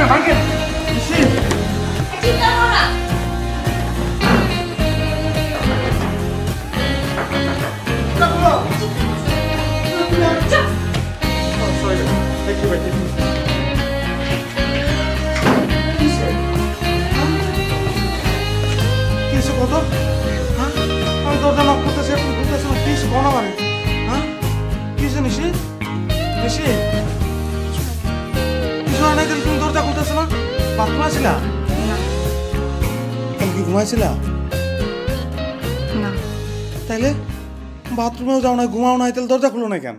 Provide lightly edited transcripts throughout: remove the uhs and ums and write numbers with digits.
না ভাঙেন চিন্তা করো না। কিছু কত হ্যাঁ আমি দরজা নক করতেছি আপনি ঢুকতেছেন কিছু কনা মানে হ্যাঁ কিছু নিশি নিশি কিছু আনাই দিলে তুমি দরজা খুলতেছো না বাথরুমে আসিলা তাহলে কি ঘুমাইছিলা না তাইলে বাথরুমেও যাও না ঘুমাও নাই তাহলে দরজা খুলো না কেন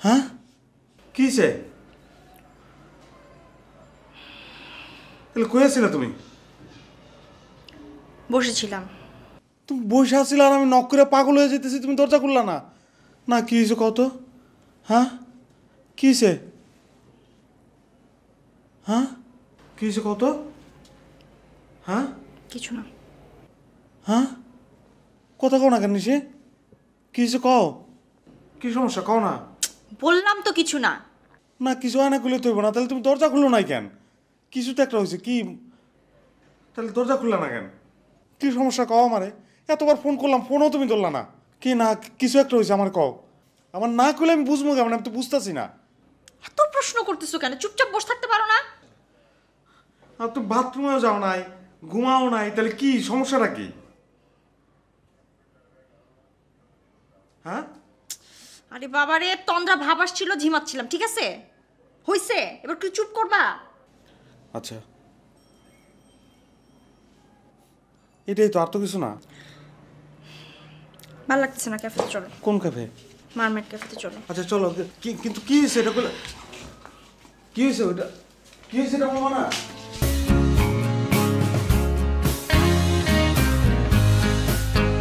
হ্যাঁ কিসে তাহলে কই আছিলা তুমি বসেছিলাম। তুমি বসে আসছিলে আর আমি নক করে পাগল হয়ে যেতেছি তুমি দরজা খুললা না না কি হয়েছে কত হ্যাঁ কি হয়েছে হ্যাঁ কি হয়েছে কত হ্যাঁ কিছু না। হ্যাঁ কথা কও না কেন নিশি কি হয়েছে কও কি সমস্যা কও না বললাম তো কিছু না। না কিছু হয় না খুলে তৈব না তাহলে তুমি দরজা খুললো নাই কেন কিছু তো একটা হয়েছে কি তাহলে দরজা খুললা না কেন কি সমস্যা কও আমারে এতবার ফোন করলাম ফোনও তুমি ধরলা না কি না কিছু একটা হয়েছে আমার কও আমার না করলে আমি বুঝবো কেমন আমি তো বুঝতেছি না এত প্রশ্ন করতেছো কেন? চুপচাপ বসে থাকতে পারো না? আর তুমি বাথরুমেও যাও নাই ঘুমাও নাই তাহলে কি সমস্যাটা কি হ্যাঁ আরে বাবারে তন্দ্রা ভাব আসছিল ঝিমাচ্ছিলাম ঠিক আছে হইছে এবার তুই চুপ করবা। আচ্ছা এটাই তো আর তো কিছু না ভালো লাগতেছে না ক্যাফেতে চলো। কোন ক্যাফে মারমেড ক্যাফেতে চলো। আচ্ছা চলো কিন্তু কি হয়েছে এটা কি হয়েছে ওটা কি হয়েছে এটা বলবো না